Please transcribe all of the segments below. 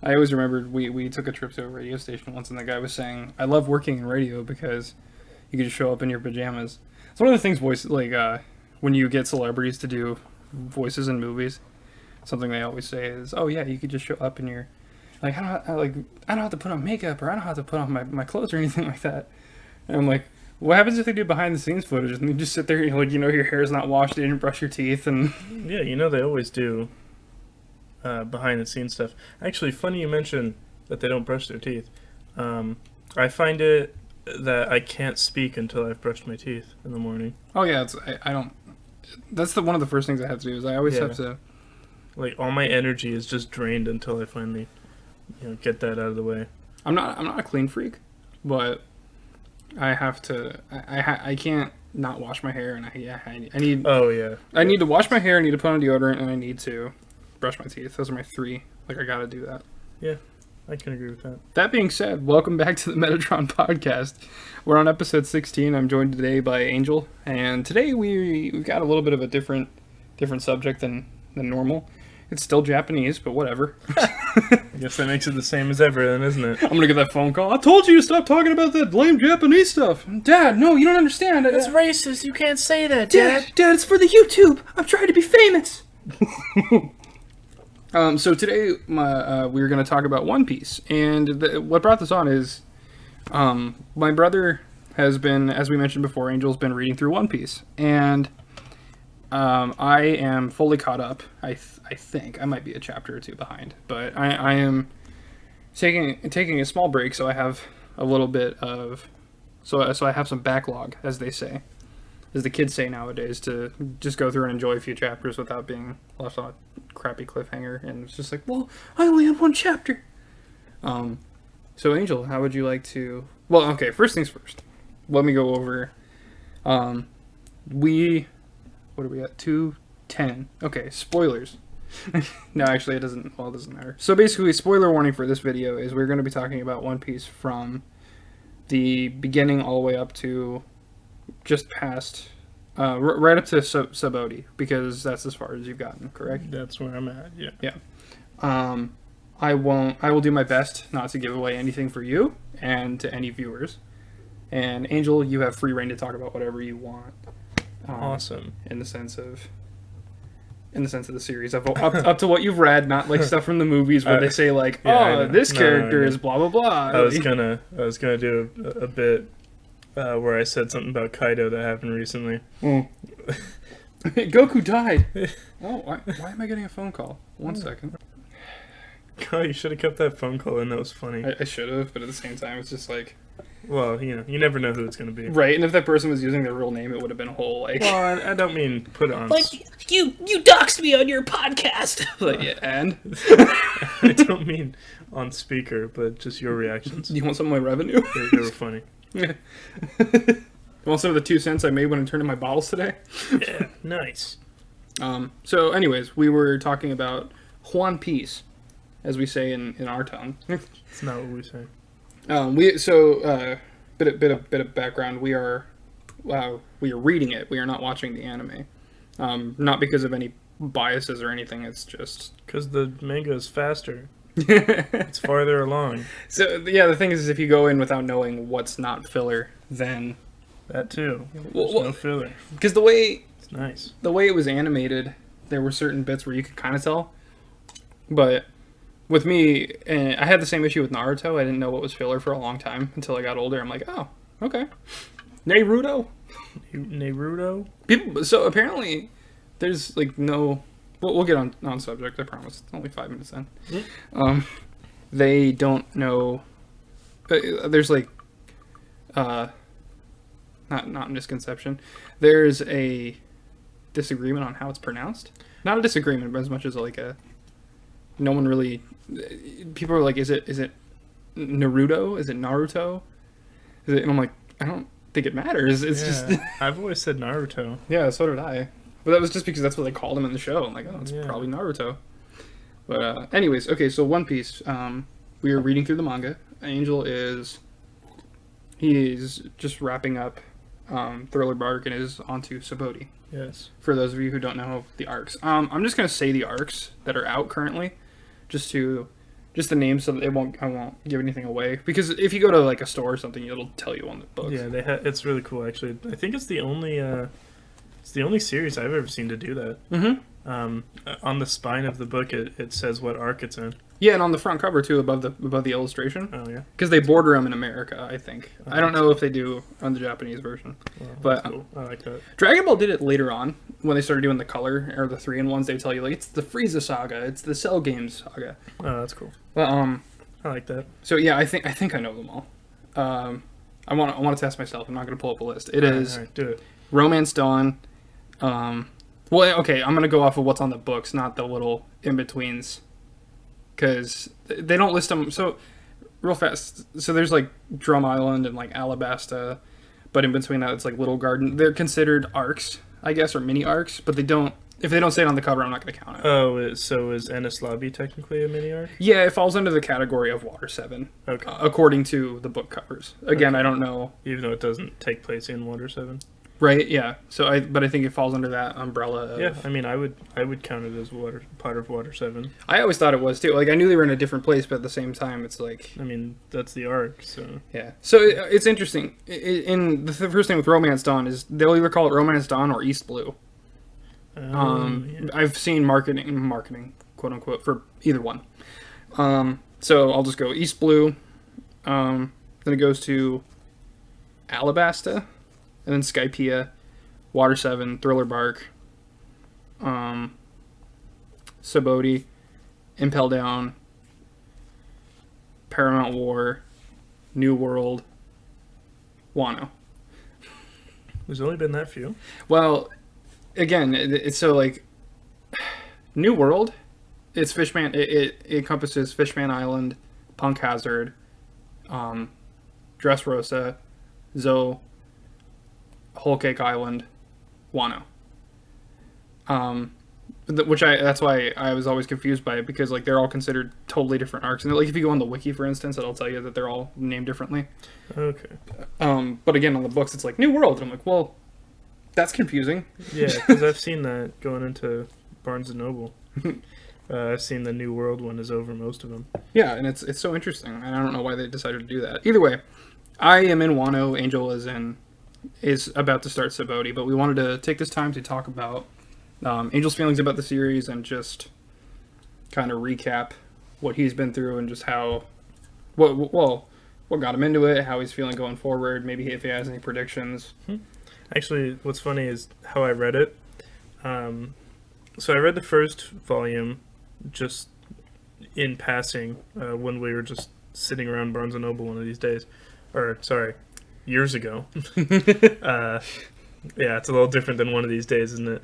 I always remembered we took a trip to a radio station once, and the guy was saying, "I love working in radio because you could just show up in your pajamas." It's one of the things when you get celebrities to do voices in movies, something they always say is, "Oh yeah, you could just show up in your I don't have to put on makeup, or I don't have to put on my clothes or anything like that." And I'm like, what happens if they do behind the scenes footage and you just sit there, your hair is not washed, you didn't brush your teeth, and yeah, they always do behind the scenes stuff. Actually, funny you mention that they don't brush their teeth. I find it that I can't speak until I've brushed my teeth in the morning. Oh yeah, I don't. That's one of the first things I have to do is I always have to. Like all my energy is just drained until I finally, get that out of the way. I'm not a clean freak, but I have to. I can't not wash my hair, and I need. Oh yeah. I need to wash my hair. I need to put on deodorant, and I need to brush my teeth. Those are my three. I gotta do that. Yeah, I can agree with that. That being said, welcome back to the Metatron Podcast. We're on episode 16. I'm joined today by Angel, and today we've got a little bit of a different subject than normal. It's still Japanese, but whatever. I guess that makes it the same as ever then, isn't it? I'm gonna get that phone call. I told you to stop talking about that lame Japanese stuff. Dad, no, you don't understand. It's racist. You can't say that, Dad. Dad, it's for the YouTube. I'm trying to be famous. So today, we're going to talk about One Piece, and what brought this on is, my brother has been, as we mentioned before, Angel's been reading through One Piece, and I am fully caught up. I think I might be a chapter or two behind, but I am taking a small break, so I have a little bit of, so I have some backlog, as they say. As the kids say nowadays, to just go through and enjoy a few chapters without being left on a crappy cliffhanger. And it's just like, well, I only had one chapter. So Angel, how would you like to... Well, okay, first things first. Let me go over... What are we at? 2:10. Okay, spoilers. No, actually, it doesn't matter. So basically, spoiler warning for this video is we're going to be talking about One Piece from the beginning all the way up to... just past, right up to Subodi, because that's as far as you've gotten, correct? That's where I'm at, yeah. Yeah. I will do my best not to give away anything for you and to any viewers. And Angel, you have free reign to talk about whatever you want. Awesome. In the sense of the series, up to what you've read, not like stuff from the movies where they say like, this character is blah blah blah. I was gonna do a bit. Where I said something about Kaido that happened recently. Goku died. Oh, why am I getting a phone call? One second. Oh, you should have kept that phone call in. That was funny. I should have, but at the same time, it's just like... Well, you never know who it's going to be. Right, and if that person was using their real name, it would have been a whole, like... Well, I don't mean put it on... Like, you doxed me on your podcast! Like, yeah, and? I don't mean on speaker, but just your reactions. Do you want some of my revenue? They were funny. Yeah. You want some of the 2 cents I made when I turned in my bottles today? Yeah, nice. So, anyways, we were talking about One Piece, as we say in our tongue. It's not what we say. Bit of background. We are reading it. We are not watching the anime. Not because of any biases or anything. It's just because the manga is faster. It's farther along. So yeah, the thing is if you go in without knowing what's not filler, then that too. There's no filler. Because the way it's nice. The way it was animated, there were certain bits where you could kind of tell. But with me, I had the same issue with Naruto. I didn't know what was filler for a long time until I got older. I'm like, oh, okay. Naruto. People. So apparently, there's like no. We'll get on subject. I promise. It's only 5 minutes in. Mm-hmm. They don't know. There's like, not misconception. There's a disagreement on how it's pronounced. Not a disagreement, but as much as like a. No one really. People are like, is it Naruto? Is it Naruto? And I'm like, I don't think it matters. It's just. I've always said Naruto. Yeah, so did I. But that was just because that's what they called him in the show. I'm like, oh, it's probably Naruto. But anyways, okay, so One Piece. We are reading through the manga. Angel is just wrapping up Thriller Bark and is onto Subodi. Yes. For those of you who don't know the arcs. I'm just going to say the arcs that are out currently, just to just the name, so that I won't give anything away. Because if you go to like a store or something, it'll tell you on the books. Yeah, it's really cool actually. I think it's the only series I've ever seen to do that. Mm-hmm. On the spine of the book, it says what arc it's in. Yeah, and on the front cover too, above the illustration. Oh yeah. Because they border them in America, I think. Oh, I don't know if they do on the Japanese version. Well, But that's cool. I like that. Dragon Ball did it later on when they started doing the color or the 3-in-1s. They tell you like it's the Frieza saga, it's the Cell Games saga. Oh, that's cool. But I like that. so yeah, I think I know them all. I want to test myself. I'm not going to pull up a list. It is All right, do it. Romance Dawn. Well, okay, I'm going to go off of what's on the books, not the little in betweens, because they don't list them. So real fast. So there's like Drum Island and like Alabasta, but in between that, it's like Little Garden. They're considered arcs, I guess, or mini arcs, but they don't. If they don't say it on the cover, I'm not going to count it. Oh, so is Ennis Lobby technically a mini arc? Yeah, it falls under the category of Water 7, Okay. according to the book covers. Again, Okay. I don't know. Even though it doesn't take place in Water 7. Right? Yeah. But I think it falls under that umbrella. Of, Yeah, I mean, I would count it as part of Water 7. I always thought it was too. Like I knew they were in a different place, but at the same time, it's like I mean, that's the arc, so... yeah. So it's interesting. In the first thing with Romance Dawn is they'll either call it Romance Dawn or East Blue. Yeah. I've seen marketing, quote unquote, for either one. So I'll just go East Blue. Then it goes to Alabasta, and then Skypiea, Water 7, Thriller Bark, Saboti, Impel Down, Paramount War, New World, Wano. There's only been that few. Well, again, it's so like New World. It's Fishman. It encompasses Fishman Island, Punk Hazard, Dressrosa, Zoe, Whole Cake Island, Wano. That's why I was always confused by it, because like they're all considered totally different arcs, and like if you go on the wiki, for instance, it'll tell you that they're all named differently. Okay. But again, on the books, it's like New World, and I'm like, well, that's confusing. Yeah, because I've seen that going into Barnes & Noble. I've seen the New World one is over most of them. Yeah, and it's so interesting, and I don't know why they decided to do that. Either way, I am in Wano. Angel is about to start Saboti, but we wanted to take this time to talk about Angel's feelings about the series and just kind of recap what he's been through and just what got him into it, how he's feeling going forward, maybe if he has any predictions. Actually, what's funny is how I read it. So I read the first volume just in passing when we were just sitting around Barnes & Noble one of these days. Or, sorry, years ago. Yeah, it's a little different than one of these days, isn't it?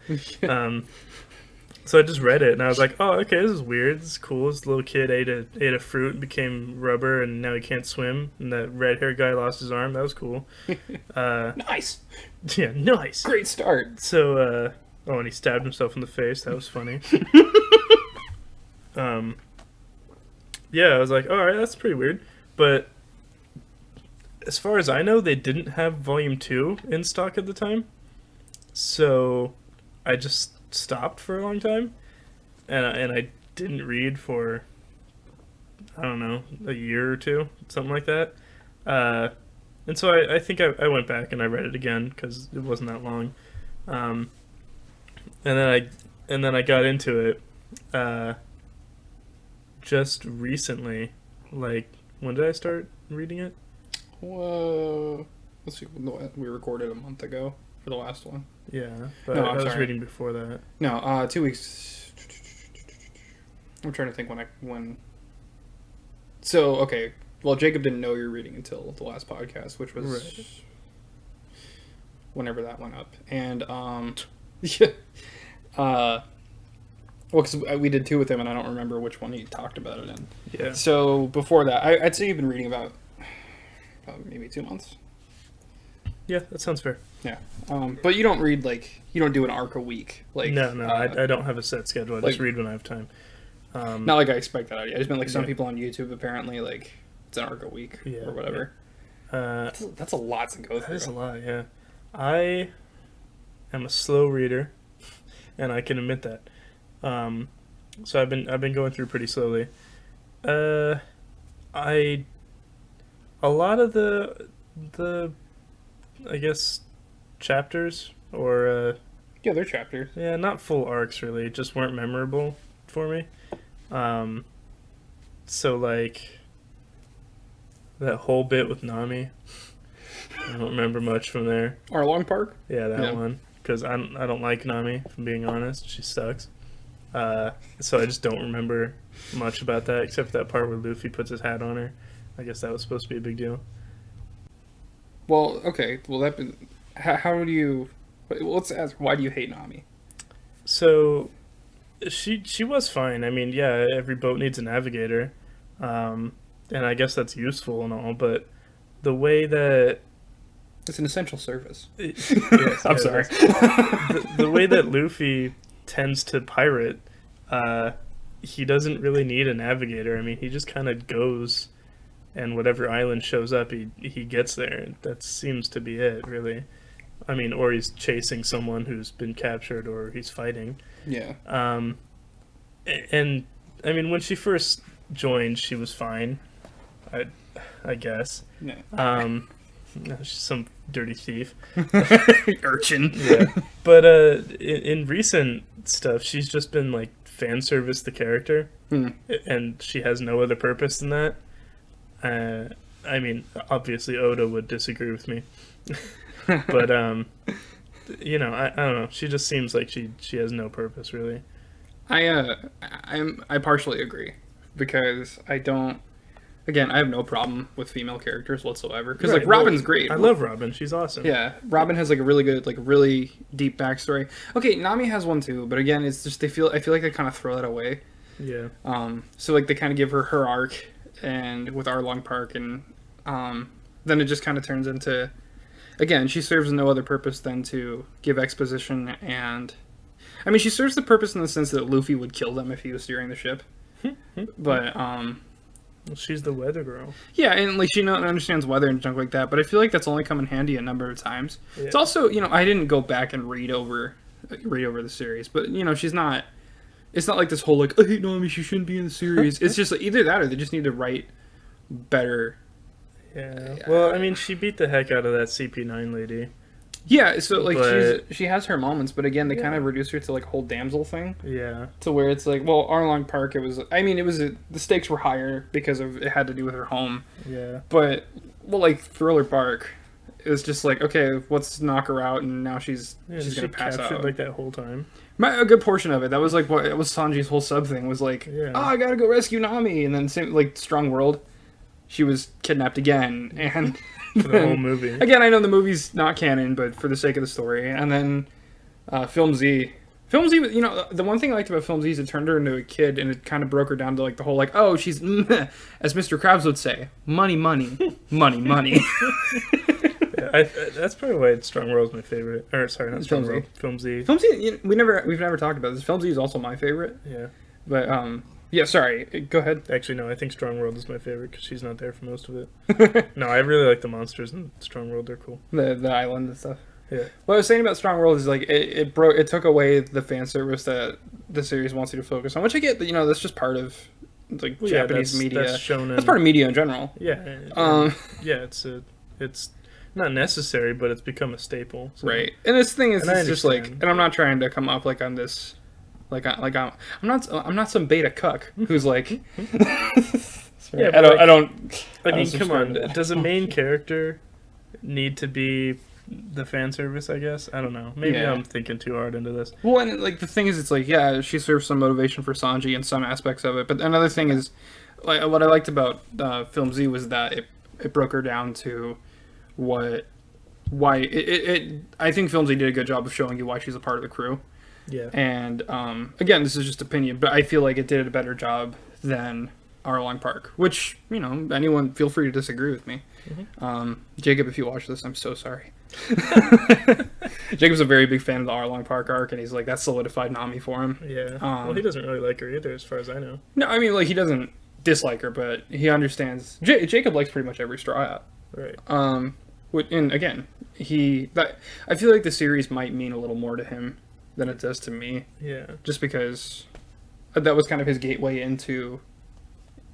So I just read it, and I was like, oh, okay, this is weird. This is cool. This little kid ate a fruit and became rubber, and now he can't swim. And that red-haired guy lost his arm. That was cool. Nice. Yeah, nice. Great start. So, and he stabbed himself in the face. That was funny. Yeah, I was like, all right, that's pretty weird. But as far as I know, they didn't have Volume 2 in stock at the time. So I just stopped for a long time. And I didn't read for, I don't know, a year or two, something like that. And so I think I went back and I read it again because it wasn't that long. And then I got into it just recently. Like, when did I start reading it? Whoa. Let's see. We recorded a month ago for the last one. Yeah, but No, I I'm was sorry. reading before that. No, 2 weeks. I'm trying to think when. So, okay. Well, Jacob didn't know you were reading until the last podcast, which was Right. whenever that went up. And, yeah. Well, because we did 2 with him, and I don't remember which one he talked about it in. Yeah. So, before that, I'd say you've been reading about maybe 2 months. Yeah, that sounds fair. Yeah. But you don't read, you don't do an arc a week. No, I don't have a set schedule. I just like- read when I have time. Not like I expect that out of you. I just meant some Yeah. people on YouTube apparently, it's an arc a week Yeah, or whatever. That's a lot to go That through. is a lot, yeah. I am a slow reader, and I can admit that. So I've been going through pretty slowly, I a lot of the I guess chapters or Yeah, they're chapters. yeah, not full arcs really, just weren't memorable for me. So like that whole bit with Nami, I don't remember much from there. Arlong Park? Yeah, that Yeah. one. Because I don't like Nami, if I'm being honest. She sucks. So I just don't remember much about that, except for that part where Luffy puts his hat on her. I guess that was supposed to be a big deal. Well, okay. Well, how do you... Well, let's ask, why do you hate Nami? So she was fine. I mean, yeah, every boat needs a navigator. And I guess that's useful and all, but the way that... It's an essential service. Yes, I'm yeah, sorry. the way that Luffy tends to pirate, he doesn't really need a navigator. I mean, he just kind of goes, and whatever island shows up, he gets there. That seems to be it, really. I mean, or he's chasing someone who's been captured, or he's fighting. Yeah. And I mean, when she first joined, she was fine, I guess. Yeah. She's some dirty thief. Urchin. Yeah, but in recent stuff, she's just been like fan service the character, and she has no other purpose than that. I mean, obviously Oda would disagree with me, but you know, I don't know. She just seems like she has no purpose really. I partially agree because I don't. Again, I have no problem with female characters whatsoever. Because, Right, like, Robin's well, great. I love Robin. She's awesome. Yeah, Robin has, like, a really good, like, really deep backstory. Okay, Nami has one, too. But, again, it's just, I feel like they kind of throw that away. Yeah. So, like, they kind of give her arc and with Arlong Park. And then it just kind of turns into... Again, she serves no other purpose than to give exposition and... I mean, she serves the purpose in the sense that Luffy would kill them if he was steering the ship. But, Well, she's the weather girl. yeah, and like she understands weather and junk like that, but I feel like that's only come in handy a number of times. Yeah. It's also, you know, I didn't go back and read over the series, but you know, she's not. It's not like this whole like, I hate Nami, she shouldn't be in the series. It's just like, either that or they just need to write better. Yeah. Well, I mean, she beat the heck out of that CP9 lady. Yeah, so like But- she has her moments, but again, they kind Yeah. of reduce her to like a whole damsel thing. Yeah. To where it's like, well, Arlong Park, it was. I mean, it was the stakes were higher because of it had to do with her home. Yeah. But, well, like, Thriller Bark, it was just like, okay, let's knock her out, and now she's Yeah, going to pass captured out. like that whole time. A good portion of it, that was like, what, it was Sanji's whole sub thing, was like, Yeah. oh, I gotta go rescue Nami, and then, same, like, Strong World, she was kidnapped again, and... For the whole movie. Again, I know the movie's not canon, but for the sake of the story, and then Film Z... Film Z, you know, the one thing I liked about Film Z is it turned her into a kid, and it kind of broke her down to, like, the whole, like, oh, she's, as Mr. Krabs would say, money, money, money, money. Yeah, that's probably why Strong World's my favorite. Or, sorry, not Strong Film Z. World. Film Z. Film Z, you know, we've never talked about this. Film Z is also my favorite, Yeah. but, yeah, sorry, go ahead. Actually, no, I think Strong World is my favorite because she's not there for most of it. No, I really like the monsters in Strong World. They're cool. The island and stuff. Yeah. What I was saying about Strong World is like it took away the fan service that the series wants you to focus on, which I get. You know, that's just part of like Well, yeah, Japanese media. That's shonen. That's part of media in general. Yeah. Yeah, it's not necessary, but it's become a staple. So. Right. And this thing is, And I it's just like, understand. and I'm not trying to come up like on this, I'm not some beta cuck who's like, sorry, Yeah, I but don't. I mean, come subscribe on. to that. Does a main character need to be the fan service, I guess? I don't know. Maybe Yeah. I'm thinking too hard into this. Well, and like the thing is, it's like, yeah, she serves some motivation for Sanji in some aspects of it, but another thing is, like, what I liked about Film Z was that it broke her down to why it I think Film Z did a good job of showing you why she's a part of the crew. Yeah. And again, this is just opinion, but I feel like it did a better job than Arlong Park, which, you know, anyone feel free to disagree with me. Jacob, if you watch this, I'm so sorry. Jacob's a very big fan of the Arlong Park arc, and he's like, that solidified Nami for him. Yeah. Well, he doesn't really like her either, as far as I know. No, I mean, like, he doesn't dislike her, but he understands. Jacob likes pretty much every straw hat. Right. And again, I feel like the series might mean a little more to him than it does to me, Yeah. just because that was kind of his gateway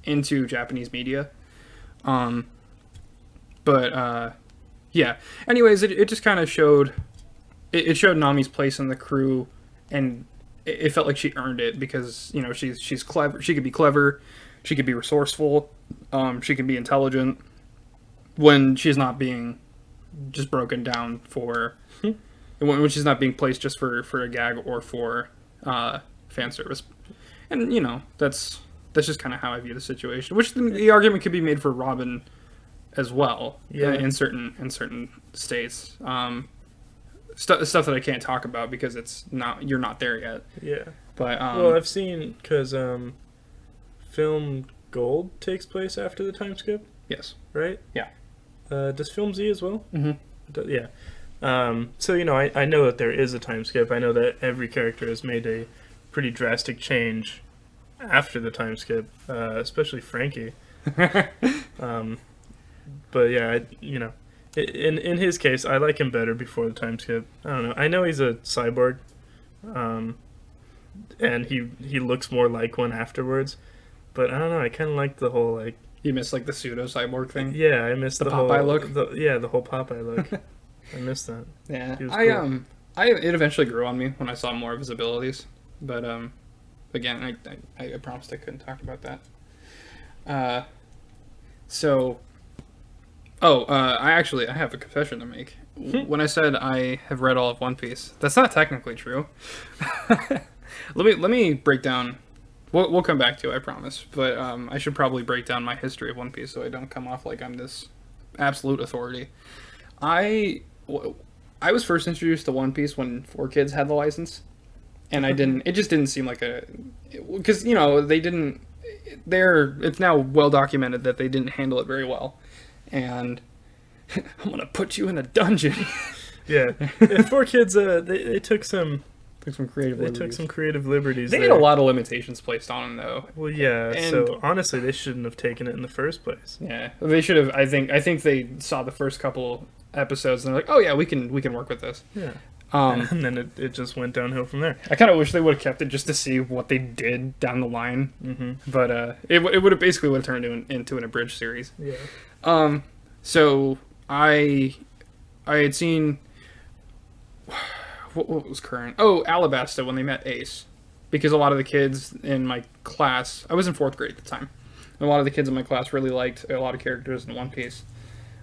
into Japanese media. Yeah. Anyways, it just kind of showed. It showed Nami's place in the crew, and it felt like she earned it because she's clever. She could be clever. She could be resourceful. She can be intelligent when she's not being just broken down for. When she's not being placed just for a gag or for fan service. And, that's just kind of how I view the situation. Which the argument could be made for Robin as well. Yeah. In certain states. Stuff that I can't talk about because you're not there yet. Yeah. But well, I've seen, because Film Gold takes place after the time skip, yes. right? Yeah. Does Film Z as well? Mm-hmm. Yeah. So, I know that there is a time skip. I know that every character has made a pretty drastic change after the time skip, especially Frankie. But yeah, in his case, I like him better before the time skip. I don't know. I know he's a cyborg, and he looks more like one afterwards. But I don't know. I kind of like the whole You miss the pseudo cyborg thing. Yeah, I miss the Popeye whole look. The whole Popeye look. I miss that. Yeah, He was cool. cool. It eventually grew on me when I saw more of his abilities, but again, I promised I couldn't talk about that. I have a confession to make. When I said I have read all of One Piece, that's not technically true. Let me break down. We'll come back to it, I promise. But I should probably break down my history of One Piece so I don't come off like I'm this absolute authority. I was first introduced to One Piece when 4Kids had the license, and I didn't. It just didn't seem like because they didn't. It's now well documented that they didn't handle it very well, and I'm gonna put you in a dungeon. Yeah, 4Kids. They took some creative. They took some creative liberties. They had a lot of limitations placed on them, though. Well, yeah. And so honestly, they shouldn't have taken it in the first place. Yeah, they should have. I think they saw the first couple episodes and they're like, oh yeah, we can work with this. Yeah. And then it just went downhill from there. I kind of wish they would have kept it just to see what they did down the line. Mm-hmm. But it would have basically turned into an abridged series. Yeah. So I had seen what was current. Oh, Alabasta when they met Ace, because a lot of the kids in my class, I was in 4th grade at the time, and a lot of the kids in my class really liked a lot of characters in One Piece.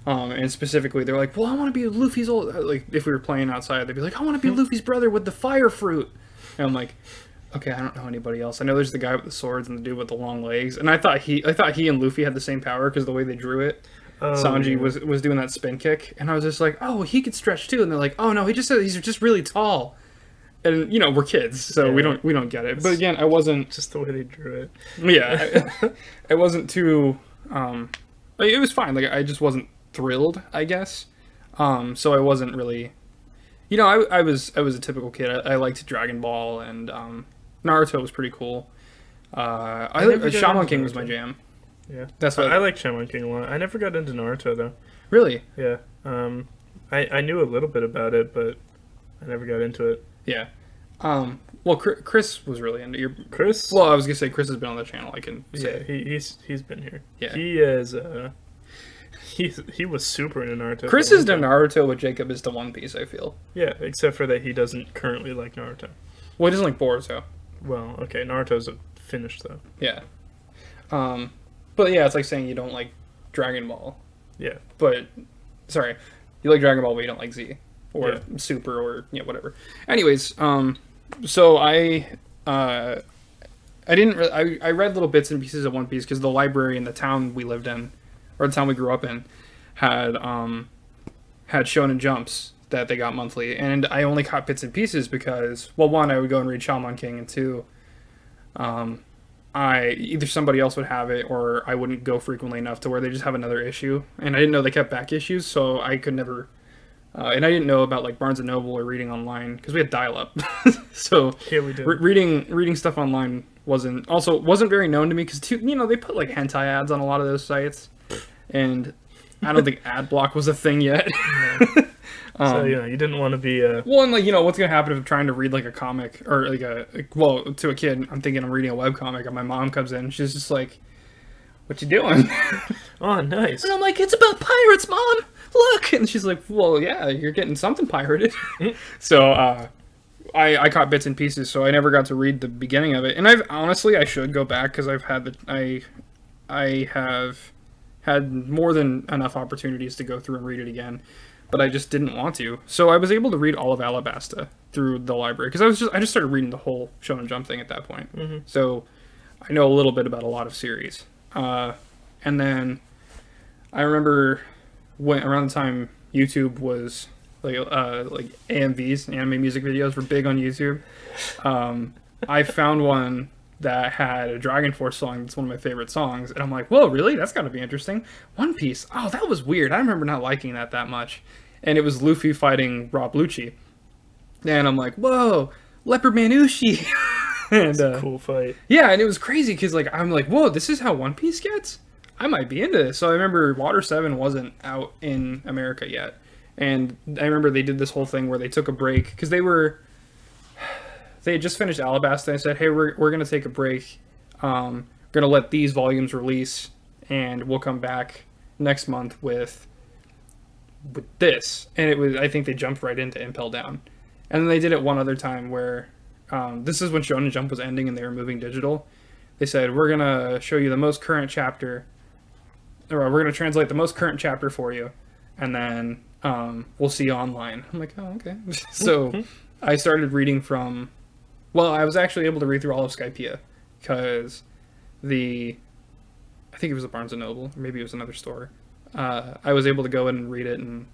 And specifically, they're like, well, I want to be Luffy's old... Like, if we were playing outside, they'd be like, I want to be Luffy's brother with the fire fruit. And I'm like, okay, I don't know anybody else. I know there's the guy with the swords and the dude with the long legs. And I thought he and Luffy had the same power because the way they drew it. Sanji was doing that spin kick. And I was just like, oh, he could stretch too. And they're like, oh, no, he's just really tall. And, we're kids, so we don't get it. But again, I wasn't... Just the way they drew it. Yeah. I wasn't too... it was fine. Like, I just wasn't thrilled, I guess. So I wasn't really, I was a typical kid. I liked Dragon Ball and Naruto was pretty cool. Shaman King was my jam. Yeah, that's what I like Shaman King a lot. I never got into Naruto though. Really? Yeah. I knew a little bit about it, but I never got into it. Yeah. Well, Chris was really into your Chris. Well, I was gonna say Chris has been on the channel. I can say. Yeah, he's been here. Yeah. He is. He was super into Naruto. Chris is to Naruto what Jacob is to One Piece, I feel. Yeah, except for that he doesn't currently like Naruto. Well, he doesn't like Boruto. Well, okay, Naruto's finished though. Yeah. But yeah, it's like saying you don't like Dragon Ball. Yeah. But, sorry, you like Dragon Ball, but you don't like Z. Or Super, or, whatever. Anyways, so I read little bits and pieces of One Piece because the library in the town we lived in, or the town we grew up in, had Shonen Jumps that they got monthly, and I only caught bits and pieces because, well, one, I would go and read Shaman King, and two, either somebody else would have it, or I wouldn't go frequently enough to where they just have another issue, and I didn't know they kept back issues, so I could never, and I didn't know about like Barnes & Noble or reading online, because we had dial-up, so yeah, we did. Reading stuff online wasn't very known to me, because they put like hentai ads on a lot of those sites, and I don't think ad block was a thing yet. So you didn't want to be well, and like what's gonna happen if I'm trying to read like a comic or to a kid? I'm thinking I'm reading a webcomic, and my mom comes in, and she's just like, what you doing? Oh, nice. And I'm like, it's about pirates, Mom. Look. And she's like, well, yeah, you're getting something pirated. So I caught bits and pieces, so I never got to read the beginning of it. And I should go back because I've had I have had more than enough opportunities to go through and read it again, but I just didn't want to. So I was able to read all of Alabasta through the library because I just started reading the whole Shonen Jump thing at that point. Mm-hmm. So I know a little bit about a lot of series. And then I remember when around the time YouTube was like AMVs, anime music videos, were big on YouTube. I found one that had a Dragon Force song that's one of my favorite songs, and I'm like, whoa, really? That's got to be interesting. One Piece, oh, that was weird. I remember not liking that much. And it was Luffy fighting Rob Lucci. And I'm like, whoa, Leopard Man Ushi. And, It's a cool fight. yeah, and it was crazy because I'm like, whoa, this is how One Piece gets? I might be into this. So I remember Water 7 wasn't out in America yet. And I remember they did this whole thing where they took a break because they had just finished Alabasta and said, hey, we're going to take a break. Going to let these volumes release, and we'll come back next month with this. And I think they jumped right into Impel Down. And then they did it one other time where this is when Shonen Jump was ending and they were moving digital. They said, we're going to show you the most current chapter, or we're going to translate the most current chapter for you, and then we'll see you online. I'm like, oh, okay. So I started reading from... Well, I was actually able to read through all of Skypiea because I think it was a Barnes & Noble, or maybe it was another store. I was able to go in and read it, and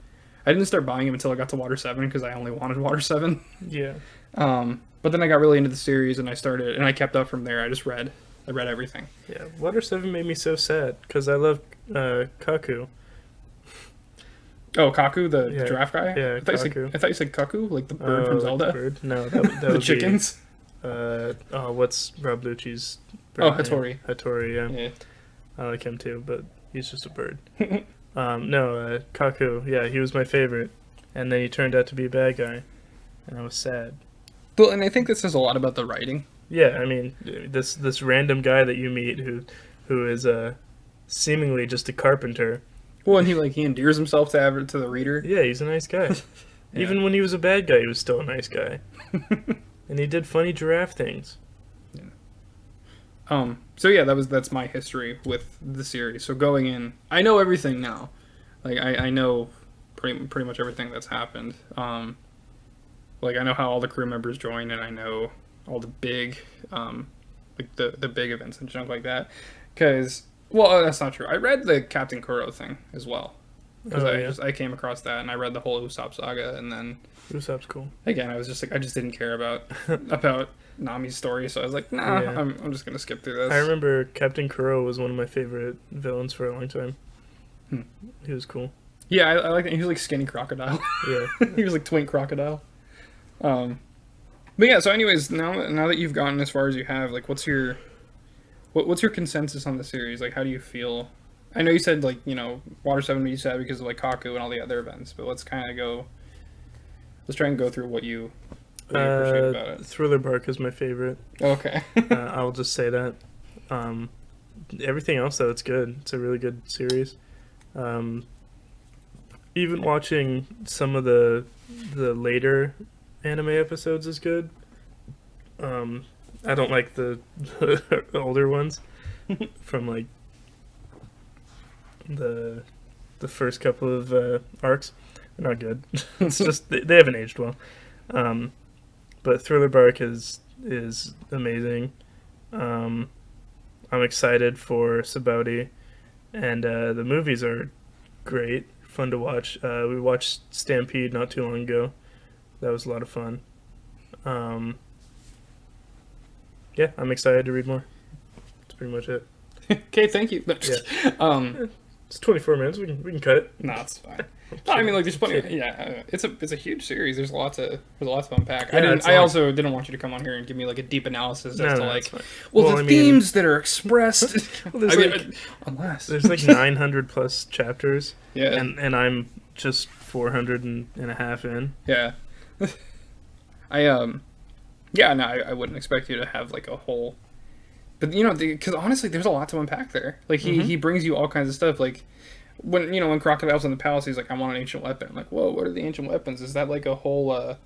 I didn't start buying them until I got to Water 7 because I only wanted Water 7. Yeah. But then I got really into the series, and I kept up from there. I read everything. Yeah, Water 7 made me so sad because I love Kaku. Oh, Kaku, the giraffe guy? Yeah, I thought you said Kaku, like the bird from Zelda. Like the bird? No, that The would chickens? What's Rob Lucci's bird Oh, name? Hattori. Hattori, yeah. Yeah. I like him too, but he's just a bird. Kaku, yeah, he was my favorite. And then he turned out to be a bad guy. And I was sad. Well, and I think this says a lot about the writing. Yeah, I mean, this random guy that you meet who is seemingly just a carpenter. Well, and he endears himself to the reader. Yeah, he's a nice guy. Yeah. Even when he was a bad guy, he was still a nice guy. And he did funny giraffe things. Yeah. So yeah, that's my history with the series. So going in, I know everything now. Like I know pretty much everything that's happened. Like I know how all the crew members join, and I know all the big, like the big events and junk like that. Because, well, that's not true. I read the Captain Kuro thing as well. Because I came across that, and I read the whole Usopp saga, and then Usopp's cool. again, I was just like, I just didn't care about Nami's story, so I was like, nah, Yeah. I'm just gonna skip through this. I remember Captain Kuro was one of my favorite villains for a long time. He was cool. Yeah, I like that. He was like skinny crocodile. Yeah. He was like twink crocodile. But yeah, so anyways, now that you've gotten as far as you have, like, what's your consensus on the series? Like, how do you feel? I know you said, like, Water 7 made you sad because of, like, Kaku and all the other events, but let's try and go through what you appreciate about it. Thriller Bark is my favorite. Okay. I will just say that. Everything else, though, it's good. It's a really good series. Even watching some of the later anime episodes is good. I don't like the older ones from like the first couple of arcs. They're not good. It's just they haven't aged well. But Thriller Bark is amazing. I'm excited for Sabaody, and the movies are great, fun to watch. We watched Stampede not too long ago. That was a lot of fun. Yeah, I'm excited to read more. That's pretty much it. Okay, thank you. Yeah. It's 24 minutes. We can cut it. No, it's fine. No, I mean, like, there's plenty. Yeah, it's a huge series. There's a lot to unpack. Yeah, I also didn't want you to come on here and give me like a deep analysis as to No, like, it's fine. well, the themes that are expressed. There's unless there's like 900 plus chapters. Yeah. And I'm just 400 and a half in. Yeah. I wouldn't expect you to have like a whole But because honestly, there's a lot to unpack there. Like he brings you all kinds of stuff. Like when Crocodile's in the palace, he's like, I want an ancient weapon. I'm like, whoa, what are the ancient weapons? Is that like a whole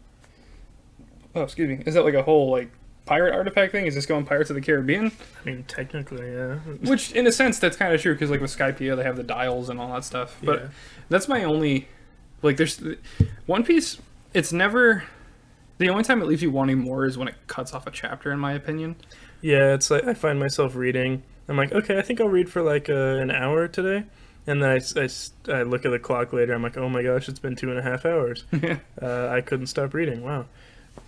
is that like a whole like pirate artifact thing? Is this going Pirates of the Caribbean? I mean, technically, yeah. Which, in a sense, that's kind of true, because, like, with Skypiea, they have the dials and all that stuff. But that's my only... Like, there's... One Piece, it's never... The only time it leaves you wanting more is when it cuts off a chapter, in my opinion. Yeah, it's like, I find myself reading. I'm like, okay, I think I'll read for, like, an hour today. And then I look at the clock later, I'm like, oh my gosh, it's been 2.5 hours. I couldn't stop reading, wow.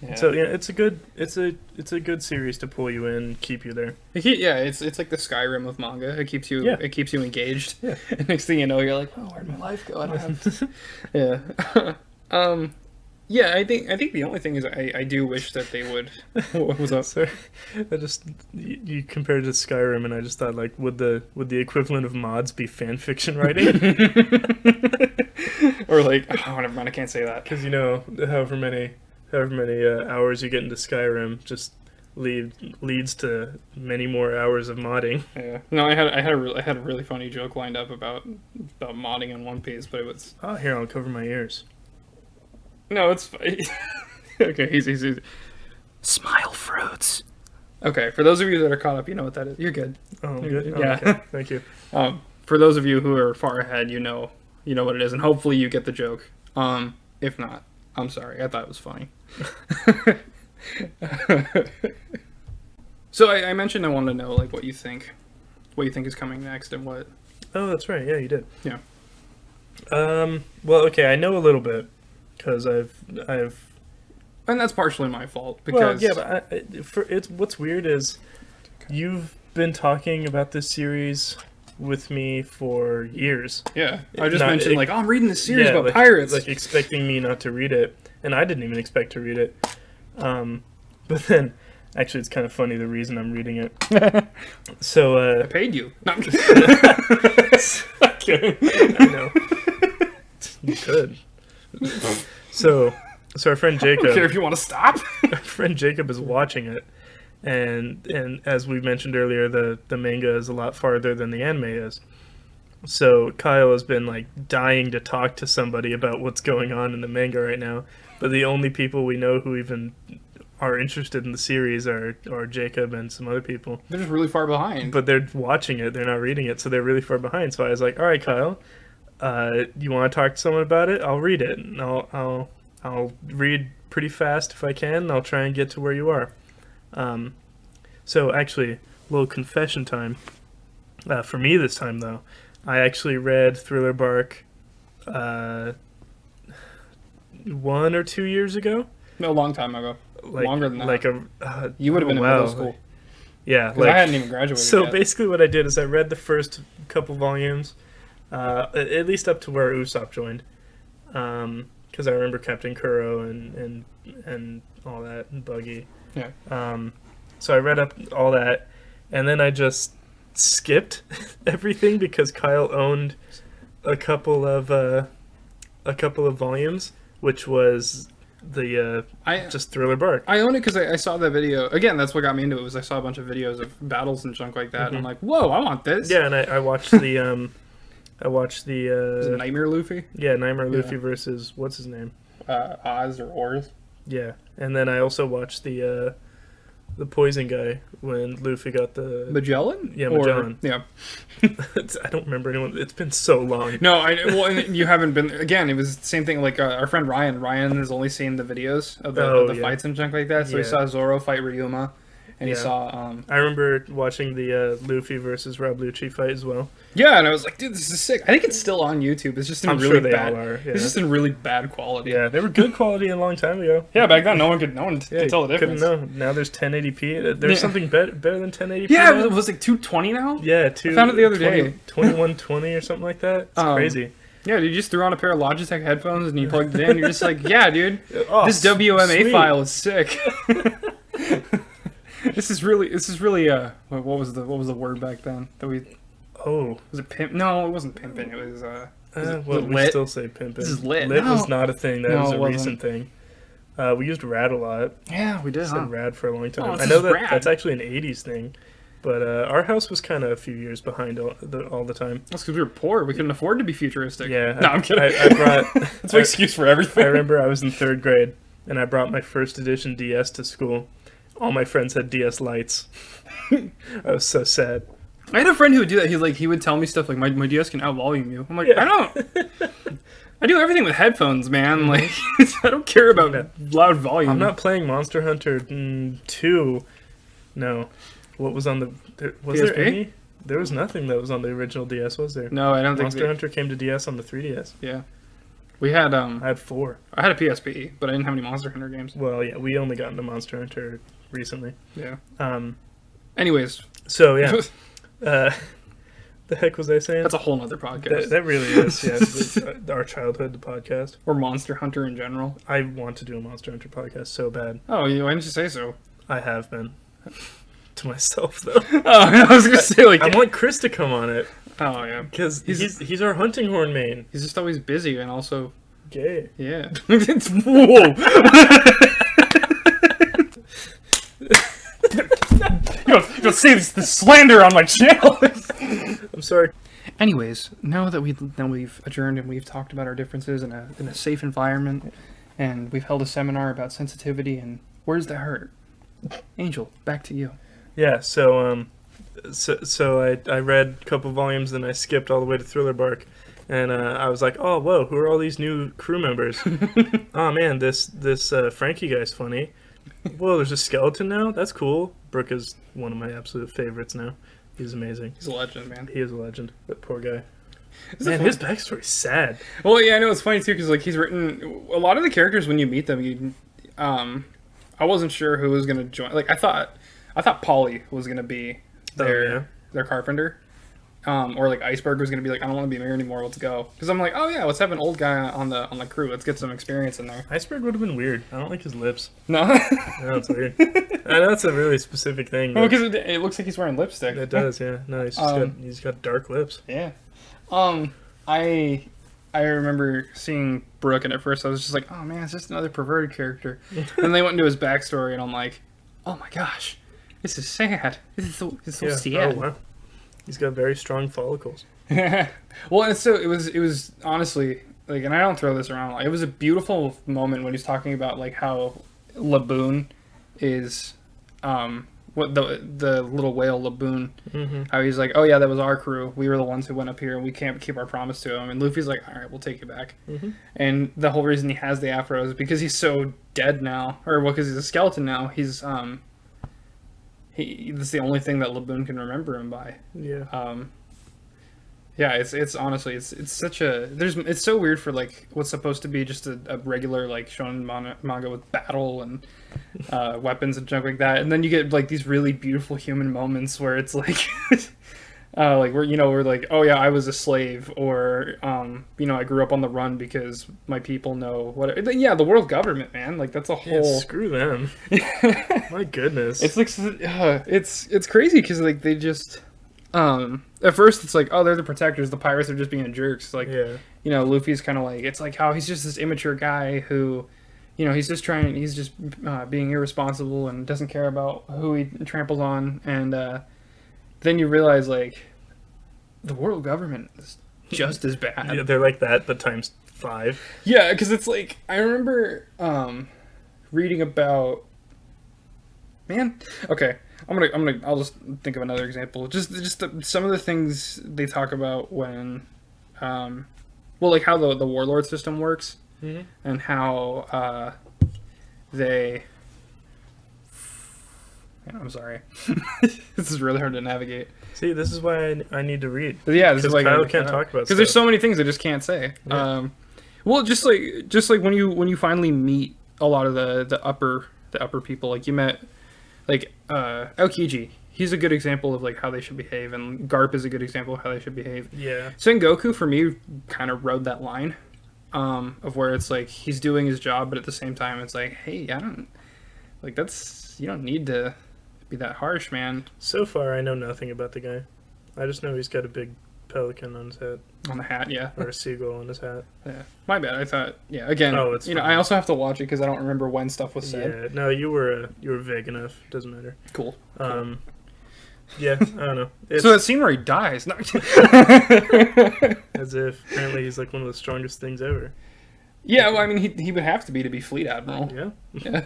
Yeah. So yeah, it's a good series to pull you in, keep you there. It's like the Skyrim of manga. It keeps you engaged. Yeah. And next thing you know, you're like, oh, where'd my life go? I don't have. Yeah. I think the only thing is I do wish that they would. What was up? Sorry, you compared it to Skyrim, and I just thought, like, would the equivalent of mods be fan fiction writing? Or like, oh, never mind, I can't say that, because however many hours you get into Skyrim just leads to many more hours of modding. Yeah. No, I had a really funny joke lined up about modding in One Piece, but it was... Oh, here, I'll cover my ears. No, it's... Okay, easy. Smile fruits. Okay, for those of you that are caught up, you know what that is. You're good. Oh, good? Yeah. Okay. Thank you. For those of you who are far ahead, you know what it is, and hopefully you get the joke. If not, I'm sorry. I thought it was funny. So I mentioned I wanted to know, like, what you think is coming next and what. Oh, that's right. Yeah, you did. Yeah. Well, okay, I know a little bit because I've. And that's partially my fault because. Well, yeah, but what's weird is you've been talking about this series with me for years. Yeah, I just mentioned like, I'm reading this series about pirates, like expecting me not to read it, and I didn't even expect to read it. But then, actually, it's kind of funny the reason I'm reading it. So I paid you. No, I'm kidding. I know. You could. So our friend Jacob. I don't care if you want to stop. Our friend Jacob is watching it. And as we mentioned earlier, the manga is a lot farther than the anime is. So Kyle has been like dying to talk to somebody about what's going on in the manga right now. But the only people we know who even are interested in the series are Jacob and some other people. They're just really far behind. But they're watching it, they're not reading it, so they're really far behind. So I was like, all right, Kyle, you want to talk to someone about it? I'll read it. And I'll read pretty fast if I can, and I'll try and get to where you are. So actually, a little confession time. For me this time, though, I actually read Thriller Bark 1 or 2 years ago. No, a long time ago. Longer than that. Like you would have been in middle school. Yeah, like, I hadn't even graduated So yet. basically what I did is I read the first couple volumes, at least up to where Usopp joined. Because I remember Captain Kuro and all that, and Buggy. Yeah. So I read up all that, and then I just skipped everything because Kyle owned a couple of volumes, which was the just Thriller Bark. I own it because I saw that video. Again, that's what got me into it. Was I saw a bunch of videos of battles and junk like that, and I'm like, whoa, I want this. Yeah, and I watched the Is it Nightmare Luffy? Yeah, Nightmare Luffy versus what's his name? Oz or Ors. Yeah, and then I also watched the poison guy when Luffy got the Magellan. Yeah, Magellan. Yeah. I don't remember anyone. It's been so long. No, and you haven't been. Again, it was the same thing. Like our friend Ryan. Ryan has only seen the videos of the fights and junk like that. So he saw Zoro fight Ryuma, and he saw. I remember watching the Luffy versus Rob Lucci fight as well. Yeah, and I was like, dude, this is sick. I think it's still on YouTube. It's just in really bad. All are, yeah. It's just in really bad quality. Yeah, they were good quality a long time ago. Yeah, back then no one could tell the difference. Couldn't know. Now there's 1080p. There's something better than 1080p. Yeah, now? it was like 220 now. Yeah, I found it the other day. 2120 or something like that. It's crazy. Yeah, you just threw on a pair of Logitech headphones and you plugged it in. You're just like, yeah, dude, this WMA sweet. file is sick. This is really what was the word back then that we? Oh, was it pimp? No, it wasn't pimping. It was we lit? still say pimping. This is lit. Lit No. was not a thing. That was a it recent thing. We used rad a lot. Yeah, we did. Said rad for a long time. Oh, I know rad. that's actually an 80s thing. But our house was kind of a few years behind all the time. That's because we were poor. We couldn't afford to be futuristic. Yeah. No, I'm kidding. I brought... That's my excuse for everything. I remember I was in 3rd grade, and I brought my first edition DS to school. All my friends had DS Lites. I was so sad. I had a friend who would do that. He would tell me stuff like, my DS can out-volume you. I'm like, Yeah. I don't... I do everything with headphones, man. Like, I don't care about loud volume. I'm not playing Monster Hunter 2. No. What was on the... Was PSP? there any? There was nothing that was on the original DS, was there? No, I don't think Monster Hunter came to DS on the 3DS. Yeah. We had, I had 4. I had a PSP, but I didn't have any Monster Hunter games. Well, yeah, we only got into Monster Hunter recently. Yeah. Anyways, Anyways, so yeah. The heck was I saying? that's a whole nother podcast. That really is, yeah. Our childhood, the podcast. Or Monster Hunter in general. I want to do a Monster Hunter podcast so bad. Oh, why didn't you say so? I have been. To myself, though. Oh, I was going to say, like... I want Chris to come on it. Oh, yeah. Because he's our hunting horn main. He's just always busy and also... Gay. Yeah. Whoa! you don't say the slander on my channel! I'm sorry. Anyways, now that we've adjourned and we've talked about our differences in a safe environment, and we've held a seminar about sensitivity and where's the hurt, Angel, back to you. Yeah, so I read a couple volumes, then I skipped all the way to Thriller Bark, and I was like, oh, whoa, who are all these new crew members? Oh, man, this Frankie guy's funny. Whoa, there's a skeleton now? That's cool. Brooke is one of my absolute favorites now. He's amazing. He's a legend, man. He is a legend. That poor guy. Man, his backstory's sad. Well, yeah, I know it's funny too because like he's written a lot of the characters when you meet them. I wasn't sure who was gonna join. Like I thought Polly was gonna be their carpenter, or like Iceberg was gonna be like, I don't want to be mayor anymore. Let's go. Because I'm like, oh yeah, let's have an old guy on the crew. Let's get some experience in there. Iceberg would have been weird. I don't like his lips. No, No, it's weird. I know it's a really specific thing. well, because it looks like he's wearing lipstick. It does, yeah. No, he's got dark lips. Yeah. I remember seeing Brooke, and at first I was just like, oh man, it's just another perverted character. And they went into his backstory, and I'm like, oh my gosh, this is sad. This is so sad. Oh, wow. He's got very strong follicles. Well, and so it was honestly like, and I don't throw this around. Like, it was a beautiful moment when he's talking about like how Laboon is, what the little whale Laboon, how he's like, oh yeah, that was our crew. We were the ones who went up here, and we can't keep our promise to him. And Luffy's like, all right, we'll take you back. And the whole reason he has the afro is because he's so dead now, or well, because he's a skeleton now. He's that's the only thing that Laboon can remember him by. Yeah. Yeah, it's honestly it's such a it's so weird for like what's supposed to be just a regular like shonen manga with battle and weapons and junk like that, and then you get like these really beautiful human moments where it's like like we're like, oh yeah, I was a slave, or I grew up on the run because my people know what. Yeah, the world government, man, like that's a whole. Yeah, screw them. My goodness. It's like it's crazy because like they just. At first it's like, oh, they're the protectors, the pirates are just being jerks. Like, yeah. Luffy's kind of like, it's like how he's just this immature guy who, he's just being irresponsible and doesn't care about who he tramples on. And then you realize, like, the world government is just as bad. Yeah, they're like that, but times 5. Yeah, because it's like, I remember reading about, man, okay. I'll just think of another example. Just some of the things they talk about when, like how the warlord system works, and how they. I'm sorry, this is really hard to navigate. See, this is why I need to read. Yeah, this is like Kyle can't talk about because there's so many things I just can't say. Yeah. Well, just like when you finally meet a lot of the upper people, like you met. Like, Aokiji, he's a good example of, like, how they should behave, and Garp is a good example of how they should behave. Yeah. Sengoku, for me, kind of rode that line, of where it's, like, he's doing his job, but at the same time, it's like, hey, you don't need to be that harsh, man. So far, I know nothing about the guy. I just know he's got a big pelican on his head. On the hat, yeah. Or a seagull on his hat. Yeah. My bad, I thought, yeah, again, it's fine. I also have to watch it because I don't remember when stuff was said. Yeah, no, you were vague enough. Doesn't matter. Cool. Yeah, I don't know. So that scene where he dies. No. As if apparently he's like one of the strongest things ever. Yeah, well, I mean, he would have to be Fleet Admiral. Yeah. Yeah.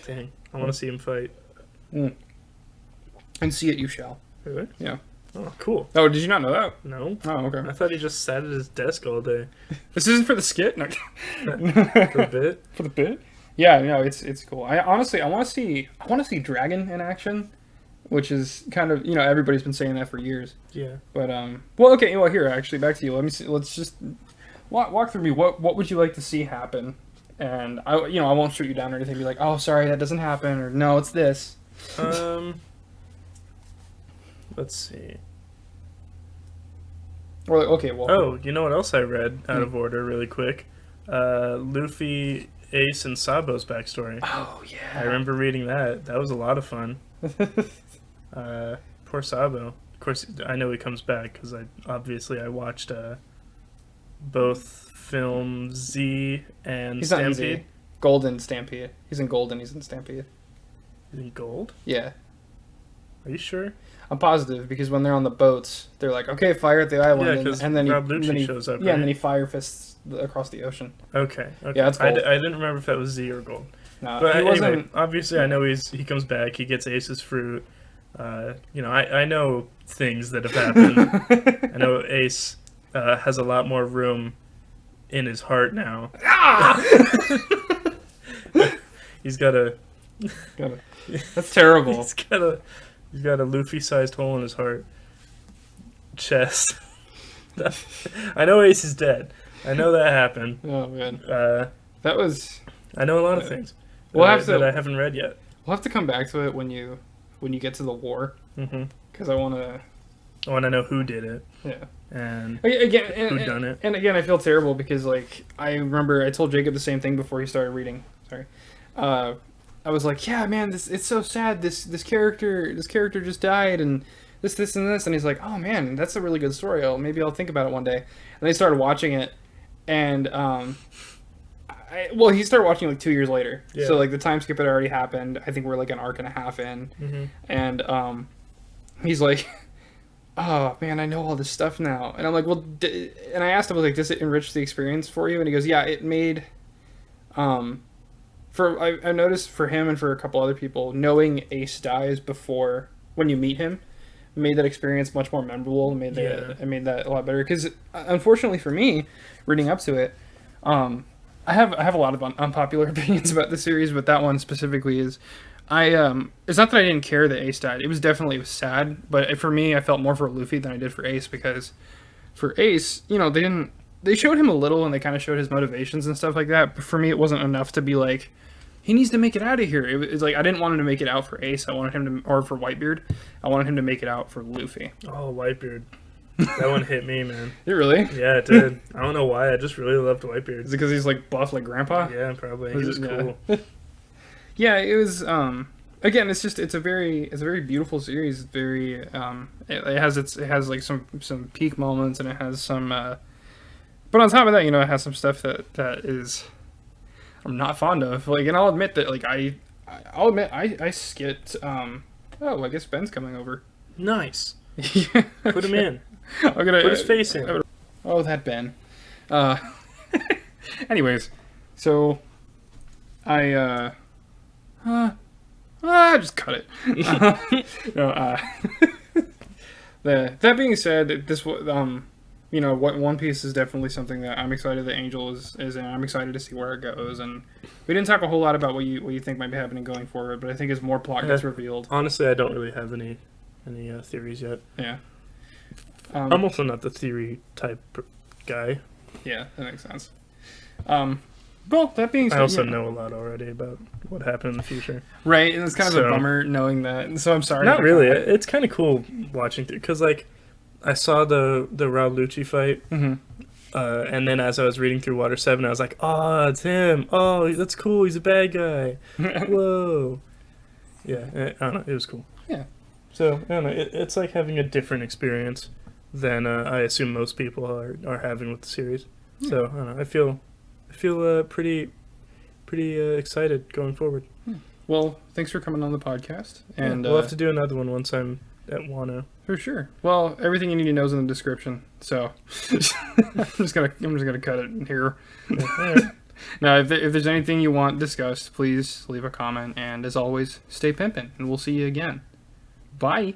Dang, I want to see him fight. And see it you shall. Really? Yeah. Oh, cool. Oh, did you not know that? No. Oh, okay. I thought he just sat at his desk all day. This isn't for the skit? No. For a bit? For the bit? Yeah, no, it's cool. I honestly want to see Dragon in action, which is kind of, everybody's been saying that for years. Yeah. But well, okay, well, here, actually, back to you. Let me see. Let's just walk through me. What would you like to see happen? And I won't shoot you down or anything. Be like, oh, sorry, that doesn't happen, or no, it's this. Let's see. Or like, okay, well. Oh, you know what else I read out of order really quick? Luffy, Ace, and Sabo's backstory. Oh yeah. I remember reading that. That was a lot of fun. Poor Sabo. Of course, I know he comes back because I watched both films Z and He's not in Stampede. Z. Golden Stampede. He's in Golden. He's in Stampede. He's in Gold? Yeah. Are you sure? I'm positive because when they're on the boats, they're like, "Okay, fire at the island," Yeah, because Rob Lucci shows up. Yeah, right? and then he fire fists across the ocetion. Okay. Yeah, that's I Gold. didn't remember if that was Z or Gold. No, But he anyway, wasn't. obviously, I know he comes back. He gets Ace's fruit. I know things that have happened. I know Ace has a lot more room in his heart now. He's got a. That's terrible. He's got a Luffy-sized hole in his heart. Chest. I know Ace is dead. I know that happened. Oh man, That was. I know a lot of things. We'll have to. That I haven't read yet. We'll have to come back to it when you get to the war. Mm-hmm. Because I want to. I want to know who did it. Yeah. And Again, who done it. And again, I feel terrible because I remember I told Jacob the same thing before he started reading. Sorry. I was like, yeah, man, it's so sad. This character just died, and this, and this, and he's like, oh man, that's a really good story. Maybe I'll think about it one day. And they started watching it, and he started watching like 2 years later. Yeah. So like the time skip had already happened. I think we're like an arc and a half in, and he's like, oh man, I know all this stuff now. And I'm like, well, and I asked him, like, does it enrich the experience for you? And he goes, yeah, it made, I noticed for him and for a couple other people, knowing Ace dies before, when you meet him, made that experience much more memorable. It made that a lot better. Because unfortunately for me, reading up to it, I have a lot of unpopular opinions about the series, but that one specifically is, it's not that I didn't care that Ace died. It was sad, but for me, I felt more for Luffy than I did for Ace, because for Ace, they showed him a little and they kind of showed his motivations and stuff like that, but for me, it wasn't enough to be like, he needs to make it out of here. It's like, I didn't want him to make it out for Ace. I wanted him to, or for Whitebeard, I wanted him to make it out for Luffy. Oh, Whitebeard. That one hit me, man. It really? Yeah, it did. I don't know why. I just really loved Whitebeard. Is it because he's like buff like Grandpa? Yeah, probably. He was cool. Yeah, it was. Again, it's a very beautiful series. It's very. It has like some peak moments, and it has some. But on top of that, it has some stuff that is. I'm not fond of. Like, and I'll admit that. Like, I'll admit I skipped. Oh, I guess Ben's coming over. Nice. Yeah, Put him in. I'm gonna Put his face in. Oh, that Ben. Anyways, so I just cut it. No, that being said, this what One Piece is definitely something that I'm excited that Angel is in. I'm excited to see where it goes, and we didn't talk a whole lot about what you think might be happening going forward, but I think as more plot gets revealed. Honestly, I don't really have any theories yet. Yeah. I'm also not the theory type guy. Yeah, that makes sense. Well, that being said, I also know a lot already about what happened in the future. Right, and it's kind of a bummer knowing that. So I'm sorry. Not really. It's kind of cool watching through, because like I saw the Rob Lucci fight, and then as I was reading through Water 7, I was like, oh, it's him. Oh, that's cool. He's a bad guy. Whoa. Yeah, I don't know. It was cool. Yeah. So I don't know. It's like having a different experience than I assume most people are having with the series. So I don't know. I feel pretty excited going forward. Well, thanks for coming on the podcast, and we'll have to do another one once I'm at Wano. For sure. Well, everything you need to know is in the description. So I'm just gonna cut it in here. Alright. Now, if there's anything you want discussed, please leave a comment. And as always, stay pimpin', and we'll see you again. Bye.